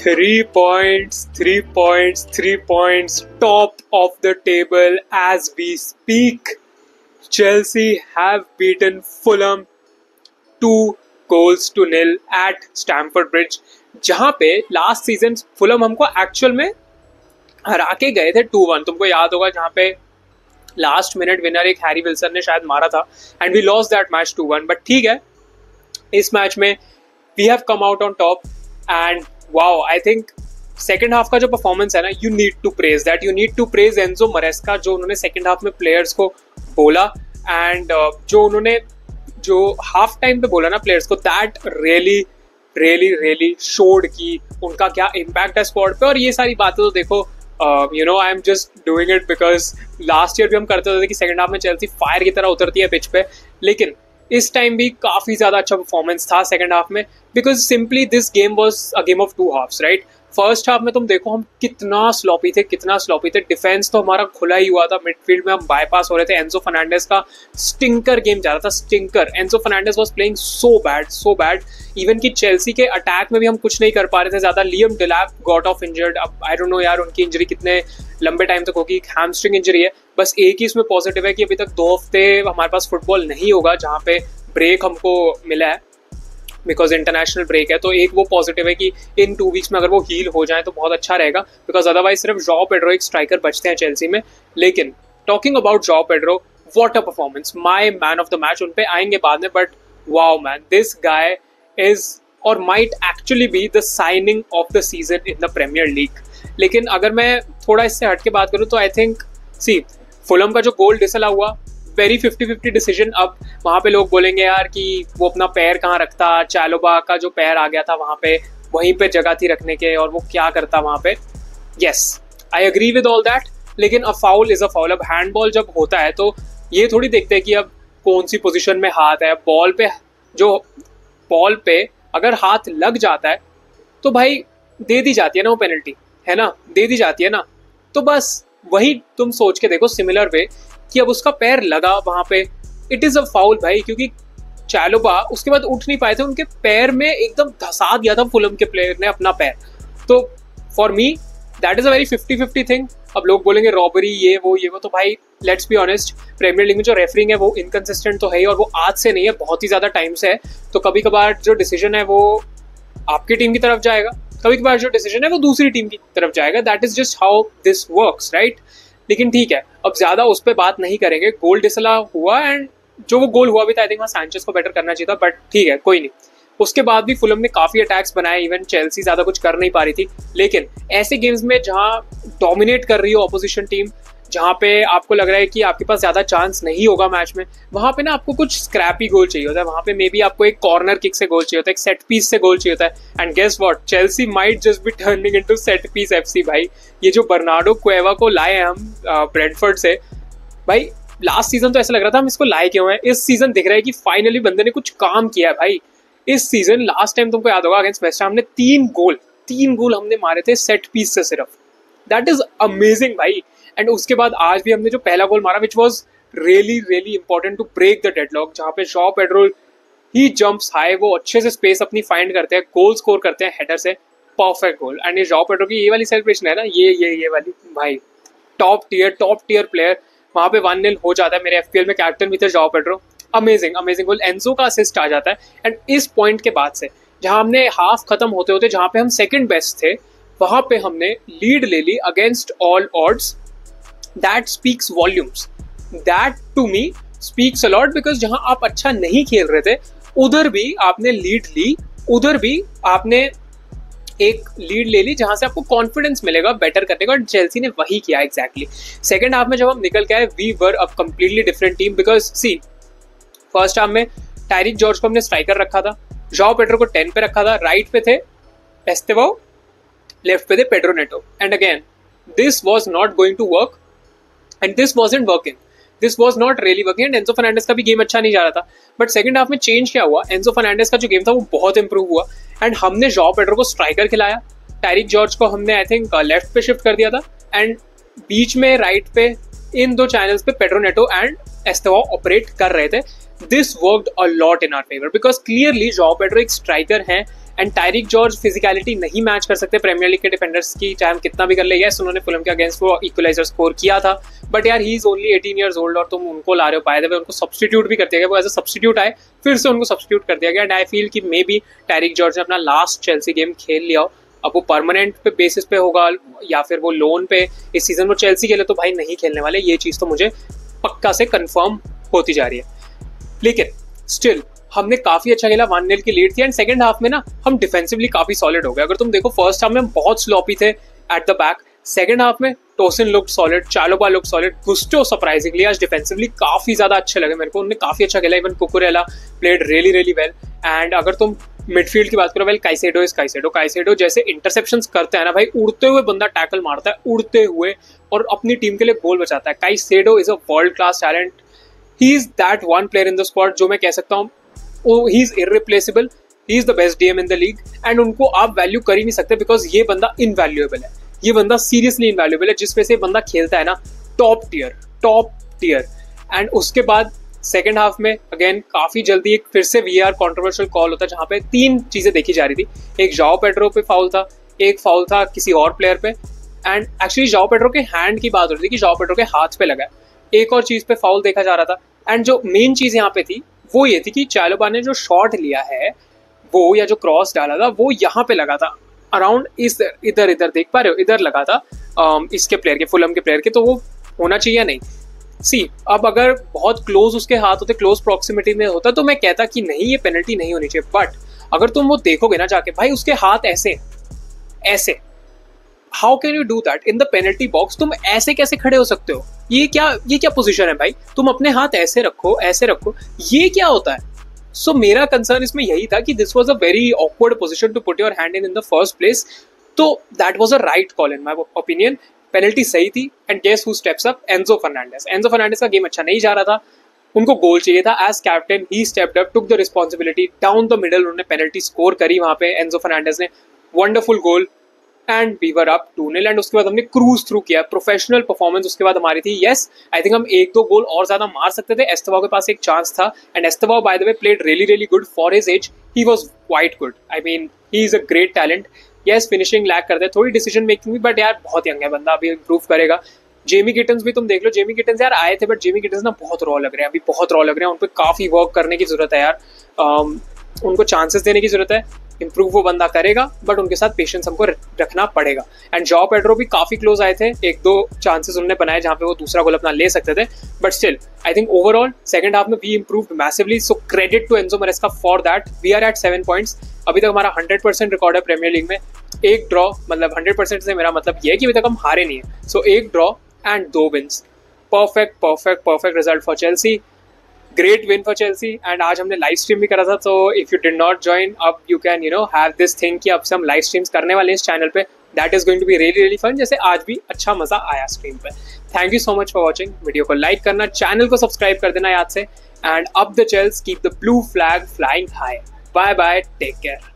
3 points, top of the table as we speak. Chelsea have beaten Fulham 2-0 at Stamford Bridge, जहां पे last season Fulham हमको actual में हरा के गए थे 2-1. तुमको याद होगा जहां पे लास्ट मिनट विनर एक हैरी विल्सन ने शायद मारा था and we lost that match 2-1. But ठीक है, इस मैच में we have come out on top and wow, I think second half का जो परफॉर्मेंस है ना, you need to praise that. You need to praise Enzo Maresca, जो उन्होंने सेकेंड हाफ में प्लेयर्स को बोला एंड जो उन्होंने जो हाफ टाइम पे बोला ना प्लेयर्स को, दैट रियली शोड की उनका क्या इम्पैक्ट है स्क्वाड पे. और ये सारी बातें तो देखो, I am just doing it because last year भी हम करते होते कि सेकंड हाफ में चेल्सी फायर की तरह उतरती है पिच पे, लेकिन इस टाइम भी काफी ज्यादा अच्छा परफॉर्मेंस था सेकंड हाफ में, because simply this game was a game of 2 halves, right. First half में तुम देखो हम कितना स्लॉपी थे. डिफेंस तो हमारा खुला ही हुआ था, मिडफील्ड में हम बाईपास हो रहे थे. एंजो फर्नांडिस का स्टिंकर गेम जा रहा था, stinker. Enzo Fernandez was playing so bad. Even कि चेल्सी के अटैक में भी हम कुछ नहीं कर पा रहे थे ज्यादा. Liam Delap got off injured. अब आई डोंट नो यार उनकी इंजरी कितने लंबे टाइम तक होगी. हैमस्ट्रिंग इंजरी है. बस एक ही इसमें पॉजिटिव है कि अभी तक 2 हफ्ते हमारे पास फुटबॉल नहीं होगा, जहाँ पे ब्रेक हमको मिला है बिकॉज इंटरनेशनल ब्रेक है. तो एक वो पॉजिटिव है कि इन 2 वीक्स में अगर वो हील हो जाए तो बहुत अच्छा रहेगा, बिकॉज अदरवाइज सिर्फ जॉ पेड्रो एक स्ट्राइकर बचते हैं चेल्सी में. लेकिन talking about Joao Pedro, what a performance. My man of the match. उन पे आएंगे बाद में, but wow man, this guy is और might actually be the signing of the season in the Premier League. लेकिन अगर मैं थोड़ा इससे हट के बात करूँ तो आई थिंक फुलम का जो गोल डिसअलाउ हुआ, वेरी 50-50 डिसीजन. अब वहाँ पे लोग बोलेंगे यार कि वो अपना पैर कहाँ रखता, चालोबा का जो पैर आ गया था वहाँ पे, वहीं पे जगह थी रखने के, और वो क्या करता वहाँ पे. Yes, I agree with all that, लेकिन a foul is a foul. अब हैंडबॉल जब होता है तो ये थोड़ी देखते हैं कि अब कौन सी पोजीशन में हाथ है. बॉल पे अगर हाथ लग जाता है तो भाई दे दी जाती है ना वो पेनल्टी, है ना, दे दी जाती है ना. तो बस वही तुम सोच के देखो सिमिलर वे कि अब उसका पैर लगा वहां पे, इट इज अ फाउल भाई. क्योंकि चालोबा उसके बाद उठ नहीं पाए थे, उनके पैर में एकदम धसा दिया था फुलम के प्लेयर ने अपना पैर. तो for me that is a very 50-50 thing. अब लोग बोलेंगे रॉबरी, ये वो. तो भाई let's be honest, Premier League में जो रेफरिंग है वो इनकंसिस्टेंट तो है ही, और वो आज से नहीं है, बहुत ही ज्यादा टाइम से है. तो कभी कभार जो डिसीजन है वो आपकी टीम की तरफ जाएगा, कभी कभार जो डिसीजन है वो दूसरी टीम की तरफ जाएगा. That is just how this works, right. लेकिन ठीक है, अब ज्यादा उस पर बात नहीं करेंगे. गोल डिसअलाउ हुआ एंड जो वो गोल हुआ भी था, आई थिंक वहाँ सैंचेज को बेटर करना चाहिए था, बट ठीक है, कोई नहीं. उसके बाद भी फुलम ने काफी अटैक्स बनाए, इवन चेल्सी ज्यादा कुछ कर नहीं पा रही थी. लेकिन ऐसे गेम्स में जहाँ डोमिनेट कर रही हो ऑपोजिशन टीम, जहाँ पे आपको लग रहा है कि आपके पास ज्यादा चांस नहीं होगा मैच में, वहां पे ना आपको कुछ स्क्रैपी गोल चाहिए होता है. वहां पे मे बी आपको एक कॉर्नर किक से गोल चाहिए होता है, एक सेट पीस से गोल चाहिए होता है. And guess what, Chelsea might just be turning into set piece FC. भाई ये जो बर्नार्डो क्वेवा को लाए हम ब्रेंटफोर्ड से, भाई लास्ट सीजन तो ऐसा लग रहा था हम इसको लाए क्यों है. इस सीजन दिख रहा है कि फाइनली बंदे ने कुछ काम किया है भाई. इस सीजन लास्ट टाइम तुमको याद होगा अगेंस्ट वेस्ट हैम हमने 3 गोल हमने मारे थे सेट पीस से सिर्फ. दैट इज अमेजिंग भाई. एंड उसके बाद आज भी हमने जो पहला गोल मारा, which was really important to break the deadlock, जहाँ पे Joao Pedro he jumps high, वो अच्छे से स्पेस अपनी फाइंड करते हैं, गोल स्कोर करते हैं हेडर से, परफेक्ट गोल. एंड ये जॉ पेड्रो की ये वाली सेलिब्रेशन है ना, ये वाली भाई टॉप टियर प्लेयर. वहाँ पे 1-0 हो जाता है. मेरे FPL में कैप्टन भी थे जॉ पेड्रो. अमेजिंग गोल. एंजो का असिस्ट आ जाता है. एंड इस पॉइंट के बाद से जहाँ हमने हाफ खत्म होते होते जहाँ पे हम सेकंड बेस्ट थे, वहां पे हमने लीड ले ली against all odds. That speaks volumes. That to me speaks a lot, because जहां आप अच्छा नहीं खेल रहे थे उधर भी आपने लीड ली, उधर भी आपने एक लीड ले ली जहां से आपको कॉन्फिडेंस मिलेगा बेटर करने का. और चेल्सी ने वही किया एग्जैक्टली. सेकंड हाफ में जब हम निकल के आए, we were a completely different team, because see first half में टायरिक जॉर्ज को हमने स्ट्राइकर रखा था, जॉ पेड्रो को 10 पे रखा था, राइट पे थे एस्तेवाओ, लेफ्ट पे थे Pedro Neto. And again this was not going to work and this wasn't working. This was not really working. And Enzo Fernandez का भी गेम अच्छा नहीं जा रहा था. बट सेकंड हाफ में चेंज क्या हुआ, एंजो फर्नांडिस का जो गेम था वो बहुत इंप्रूव हुआ एंड हमने जॉ पेड्रो को स्ट्राइकर खिलाया, टायरिक जॉर्ज को हमने आई थिंक लेफ्ट पे शिफ्ट कर दिया था, एंड बीच में राइट पे इन 2 चैनल्स पे Pedro Neto and Estevao operate कर रहे थे. This worked a lot in our favour, because clearly Joao Pedro एक स्ट्राइकर है एंड टायरिक जॉर्ज फिजिकलिटी नहीं मैच कर सकते प्रीमियर लीग के डिफेंडर्स की, चाहे हम कितना भी कर ले। यस, उन्होंने फुलहम के अगेंस्ट वो इक्वलाइजर स्कोर किया था, बट यार he is only 18 years old और तुम उनको ला रहे हो। पाए थे उनको सब्सटीट्यूट भी कर दिया गया, वो एज अ सब्सटीट्यूट आए, फिर से उनको सब्सटीट्यूट कर दिया गया। एंड आई फील कि मे बी टायरिक जॉर्ज ने अपना लास्ट चेल्सी गेम खेल लिया हो। अब वो परमानेंट पे बेसिस पे होगा या फिर वो लोन पे इस सीजन वो चेल्सी के लिए तो भाई नहीं खेलने वाले, ये चीज़ तो मुझे पक्का से कंफर्म होती जा रही है। लेकिन स्टिल हमने काफी अच्छा खेला, 1-0 की लीड थी एंड सेकंड हाफ में ना हम डिफेंसिवली काफी सॉलिड हो गए। अगर तुम देखो फर्स्ट हाफ में हम बहुत स्लॉपी थे at the back, second half में Tosin look solid, Chalobah look solid, Gusto surprisingly आज डिफेंसिवली काफी ज्यादा अच्छे लगे मेरे को, उन्होंने काफी अच्छा खेला। Even Cucurella played really really well. And अगर तुम मिडफील्ड की बात करो, वेल काइसेडो जैसे इंटरसेप्शंस करते हैं ना भाई, उड़ते हुए बंदा टैकल मारता है उड़ते हुए और अपनी टीम के लिए गोल बचाता है। Caicedo is a world class talent, he is that one player in the squad जो मैं कह सकता हूँ he is irreplaceable, he is the best DM in the league and उनको आप वैल्यू कर ही नहीं सकते बिकॉज ये बंदा इनवैल्यूएबल है, ये बंदा सीरियसली इनवैल्यूएबल है। जिस वजह से बंदा खेलता है ना टॉप टियर। एंड उसके बाद सेकेंड हाफ में अगेन काफी जल्दी एक फिर से वीआर कंट्रोवर्शियल कॉल होता है जहां पे 3 चीजें देखी जा रही थी। एक जाओ पेड्रो पे फाउल था, एक फाउल था किसी और प्लेयर पे, एंड एक्चुअली जाओ पेड्रो के हैंड की बात हो रही थी कि जाओ पेड्रो के हाथ पे लगा, एक और चीज पे फाउल देखा जा रहा था। एंड जो मेन चीज यहाँ पे थी वो ये थी कि चालोबा ने जो शॉट लिया है वो या जो क्रॉस डाला था वो यहाँ पे लगा था अराउंड इस इधर देख पा रहे हो, इधर लगा था इसके प्लेयर के, फुलहम के प्लेयर के, तो वो होना चाहिए नहीं। सी अब अगर बहुत क्लोज उसके हाथ होते, क्लोज प्रॉक्सिमिटी में होता तो मैं कहता कि नहीं ये पेनल्टी नहीं होनी चाहिए। बट अगर तुम वो देखोगे ना जाके भाई उसके हाथ ऐसे how can you do that in the penalty box? तुम ऐसे कैसे खड़े हो सकते हो? ये क्या पोजीशन है भाई? तुम अपने हाथ ऐसे रखो, ये क्या होता है? सो मेरा कंसर्न इसमें यही था कि this was a very awkward position to put your hand in the first place, तो that was a right call in my opinion. Penalty सही थी and guess who steps up? Enzo Fernandez का game अच्छा नहीं जा रहा था, उनको गोल चाहिए था। As captain he stepped up, took the responsibility down the middle, उन्होंने पेनल्टी स्कोर करी वहां पे एंजो फर्नांडिस ने, wonderful goal and we were up 2-0 and उसके बाद हमने क्रूज थ्रू किया, प्रोफेशनल परफॉर्मेंस उसके बाद हमारी थी। यस आई थिंक हम 1-2 गोल और ज्यादा मार सकते थे, एस्तेवाओ के पास एक चांस था and Estevao by the way played really good for his age, he was quite good, I mean he is a great talent. Yes finishing lack करते हैं, थोड़ी डिसीजन मेकिंग भी, बट यार बहुत यंग है बंदा, अभी इंप्रूव करेगा। जेमी गिटन्स भी तुम देख लो, जेमी गिटन्स यार आए थे बट जेमी गिटन्स ना बहुत रॉ लग रहे हैं, अभी बहुत रॉ लग रहे हैं, उन पर काफी वर्क करने की जरूरत है यार, उनको चांसेस देने की जरूरत है, इंप्रूव वो बंदा करेगा बट उनके साथ पेशेंस हमको रखना पड़ेगा। एंड जॉ पेड्रो भी काफी क्लोज आए थे, 1-2 चांसेस उन्होंने बनाए जहां पे वो दूसरा गोल अपना ले सकते थे, but still I think overall second half में we improved massively, so credit to Enzo Maresca for that. We are at 7 points, अभी तक हमारा 100% रिकॉर्ड है प्रीमियर लीग में, एक ड्रॉ, मतलब 100% से मेरा मतलब ये है कि अभी तक हम हारे नहीं है, सो एक draw and 2 wins, perfect result for Chelsea, great win for Chelsea. And आज हमने लाइव स्ट्रीम भी करा था, तो if you did not join अब you can have this thing कि अब से हम लाइव स्ट्रीम्स करने वाले हैं इस चैनल पे, that is going to be really fun, जैसे आज भी अच्छा मजा आया स्ट्रीम पे। Thank you so much for watching, video को लाइक करना, चैनल को सब्सक्राइब कर देना याद से, and up the Chels keep the blue flag flying high. Bye bye, take care.